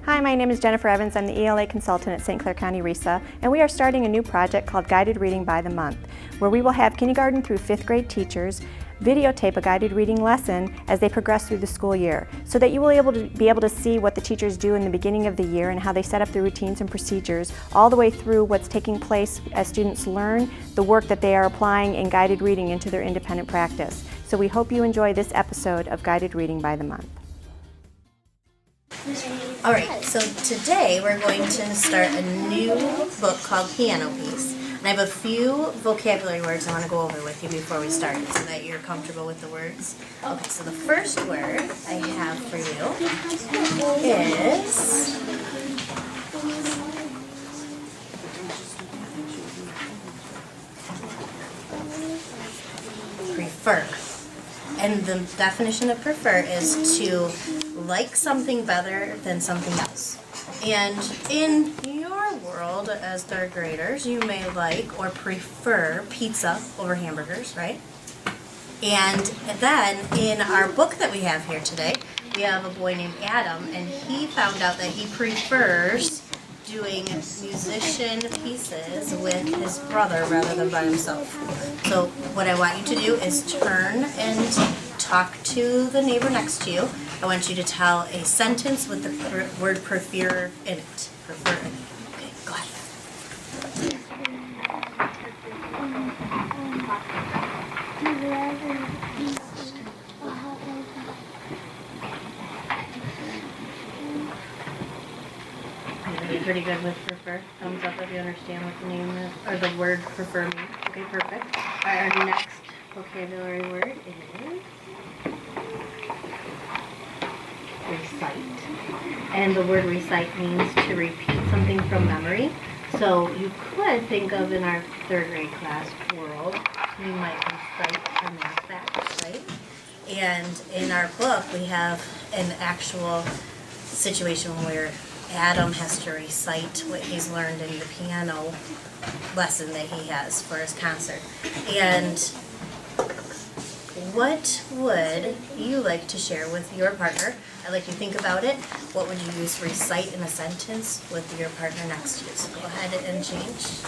Hi, my name is Jennifer Evans. I'm the ELA consultant at St. Clair County RESA, and we are starting a new project called Guided Reading by the Month, where we will have kindergarten through 5th grade teachers videotape a guided reading lesson as they progress through the school year, so that you will be able to see what the teachers do in the beginning of the year and how they set up the routines and procedures, all the way through what's taking place as students learn the work that they are applying in guided reading into their independent practice. So we hope you enjoy this episode of Guided Reading by the Month. Alright, so today we're going to start a new book called Piano Piece. And I have a few vocabulary words I want to go over with you before we start so that you're comfortable with the words. Okay, so the first word I have for you is prefer. And the definition of prefer is to like something better than something else. And in your world as third graders, you may like or prefer pizza over hamburgers, right? And then in our book that we have here today, we have a boy named Adam, and he found out that he prefers doing musician pieces with his brother rather than by himself. So what I want you to do is turn and talk to the neighbor next to you. I want you to tell a sentence with the word prefer in it. Prefer in it. Okay, go ahead. You're pretty good with prefer. Thumbs up if you understand what the name is, or the word prefer means. Okay, perfect. All right, our next vocabulary word is recite. And the word recite means to repeat something from memory. So you could think of in our third grade class world, you might recite a math fact, right? And in our book, we have an actual situation where Adam has to recite what he's learned in the piano lesson that he has for his concert. And what would you like to share with your partner? I'd like you to think about it. What would you use recite in a sentence with your partner next to you? So go ahead and change.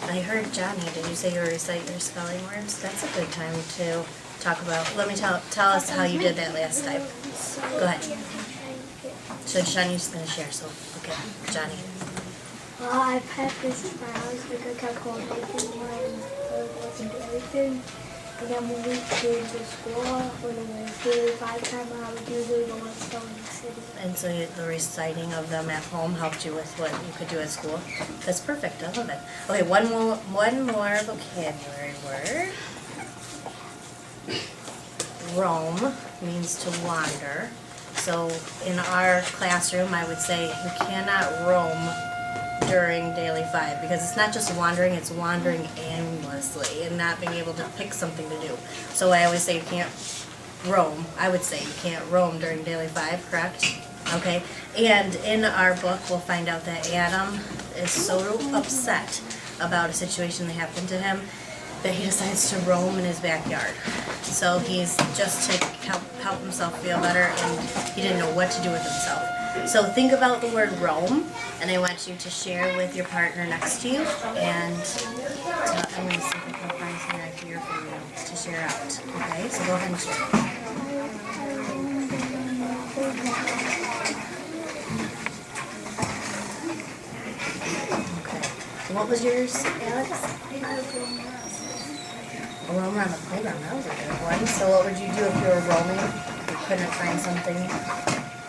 I heard Johnny, did you say you recite your spelling words? That's a good time to talk about. Let me tell us how you did that last time. Go ahead. So Johnny's going to share, so okay, Johnny. Well, I practiced my house because I kept calling everything when I wasn't doing everything. And then when we came to school, when it was daily 5 time, I would usually go and spell in the city. And so the reciting of them at home helped you with what you could do at school? That's perfect, I love it. Okay, one more vocabulary word. Roam means to wander. So in our classroom, I would say you cannot roam during daily 5 because it's not just wandering, it's wandering aimlessly and not being able to pick something to do. So I always say you can't roam. I would say you can't roam during daily 5, correct? Okay. And in our book, we'll find out that Adam is so upset about a situation that happened to him that he decides to roam in his backyard. So he's just to help himself feel better, and he didn't know what to do with himself. So think about the word roam, and I want you to share with your partner next to you, and I'm going to see if I can find something right here for you to share out. Okay, so go ahead and share. Okay, so what was yours, Alex? Roam around the playground, that was a good one. So what would you do if you were roaming? You couldn't find something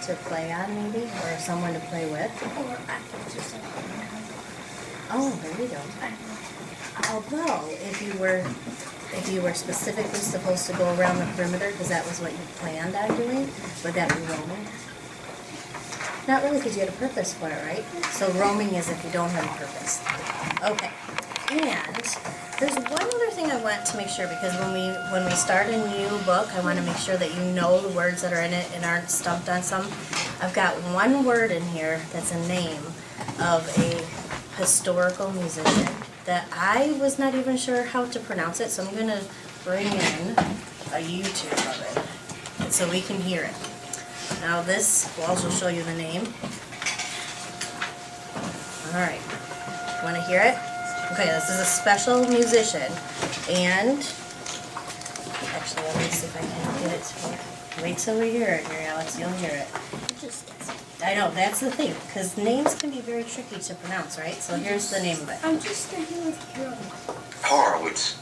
to play on maybe? Or someone to play with? Oh, there you go. Although, if you were specifically supposed to go around the perimeter, because that was what you planned on doing, would that be roaming? Not really, because you had a purpose for it, right? So roaming is if you don't have a purpose. Okay. And there's one other thing I want to make sure, because when we start a new book, I want to make sure that you know the words that are in it and aren't stumped on some. I've got one word in here that's a name of a historical musician that I was not even sure how to pronounce it, so I'm going to bring in a YouTube of it so we can hear it. Now this will also show you the name. Alright, want to hear it? Okay, this is a special musician, and actually let me see if I can get it to wait till we hear it here, Alex, you'll hear it. Just guessing. I know, that's the thing, because names can be very tricky to pronounce, right? So here's the name of it. I'm just sticking with drum. Horowitz.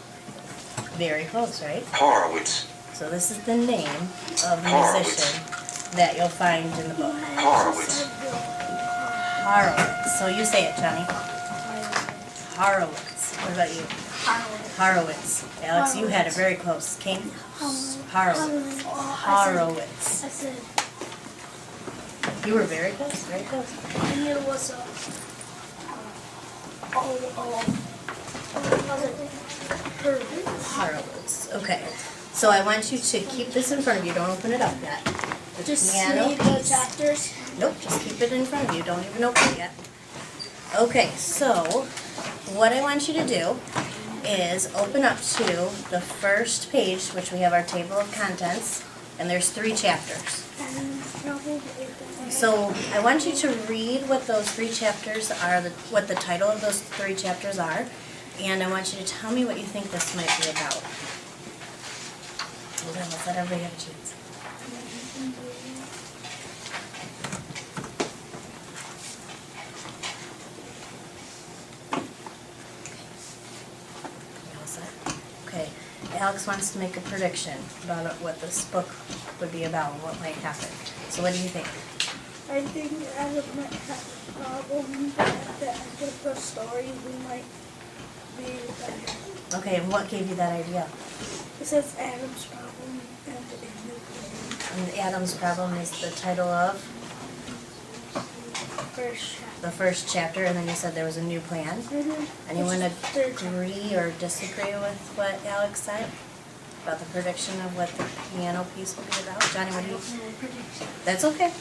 Very close, right? Horowitz. So this is the name of the musician that you'll find in the book. Horowitz. Horowitz. So you say it, Johnny. Horowitz. What about you? Horowitz. Alex, you had it very close. Kane? Horowitz. Horowitz. I said, You were very close, very close. I knew it was Horowitz. Okay. So I want you to keep this in front of you. Don't open it up yet. The just piano read the piece. chapters. Nope, just keep it in front of you. Don't even open it yet. Okay, so what I want you to do is open up to the first page, which we have our table of contents, and there's 3 chapters. So I want you to read what those 3 chapters are, what the title of those 3 chapters are, and I want you to tell me what you think this might be about. Hold on, let's let everybody have a chance. You all set? Okay, Alex wants to make a prediction about what this book would be about and what might happen. So what do you think? I think Adam might have a problem, but at the end of the story, we might be better. Okay, and what gave you that idea? It says Adam's problem and the new plan. And Adam's problem is the title of First chapter. the first chapter, and then you said there was a new plan. Anyone Third chapter. agree or disagree with what Alex said about the prediction of what the piano piece will be about? Johnny, what do you? That's okay.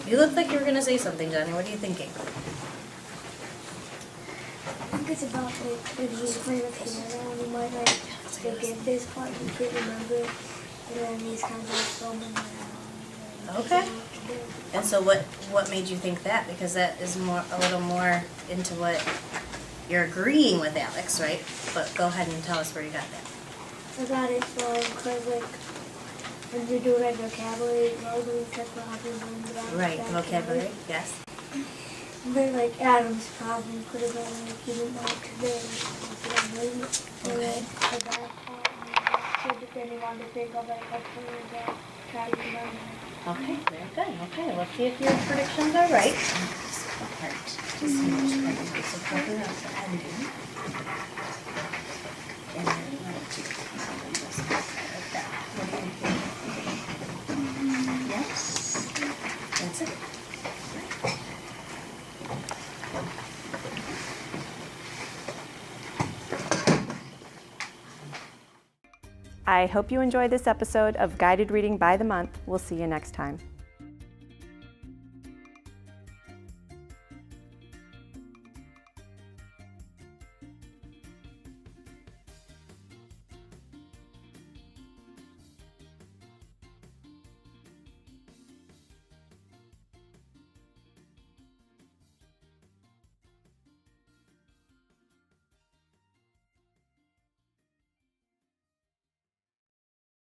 You look like you were gonna say something, Johnny. What are you thinking? I think it's about like when he's playing the piano and he might like forget this part, he can't remember it, and then he's kind of like filming around. Okay. And so what made you think that? Because that is a little more into what you're agreeing with Alex, right? But go ahead and tell us where you got that. I got it from, cause like, when we do like vocabulary, we check the Right, vocabulary, yes. Then like Adam's problem could have been like, he didn't know what to do. And then the bad part, but then he wanted to think of like a career that try to remember. Okay, very good. Okay, let's see if your predictions are right. Apart. Just see which part is this. So probably that's the ending. And then one, two, three, just like that. What do you think? Yes. That's it. I hope you enjoyed this episode of Guided Reading by the Month. We'll see you next time.